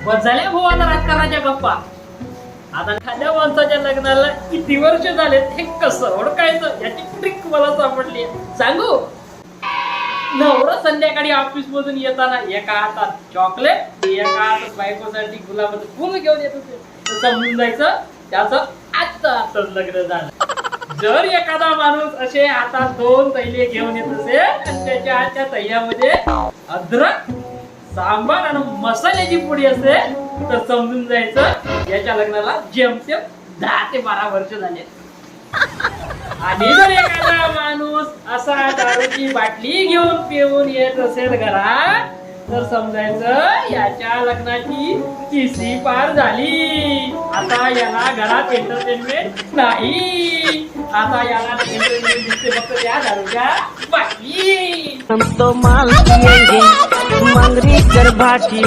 बस झाले भाऊ आता राजकारणाच्या गप्पा. आता एखाद्या माणसाच्या लग्नाला किती वर्ष झालेत हे कसं ओळखायचं याची ट्रिक मला सापडली. सांगू? नवरा संध्याकाळी ऑफिस मधून येताना एका हातात चॉकलेट एका हातात बायकोसाठी गुलाबाचं फुल घेऊन येत होते, तर समजून जायचं त्याचं आत्ताच लग्न झालं. जर एखादा माणूस असे हातात 2 तैले घेऊन येत असेल आणि त्याच्या आजच्या तैयामध्ये अद्रक सांबार आणि मसाल्याची पुडी असेल तर समजून जायचं याच्या लग्नाला जेमतेम 10 ते 12 वर्ष झाले. आणि जर एखादा माणूस असा दारूची बाटली घेऊन पिऊन येत असेल घरात तर समजायचं याच्या लग्नाची 30वी पार झाली. आता याला घरात एंटरटेनमेंट नाही, आता याला एंटरटेनमेंट दिसते फक्त त्या दारूच्या बाटली. हम तो माल पिएंगे मंगरी कर भाटी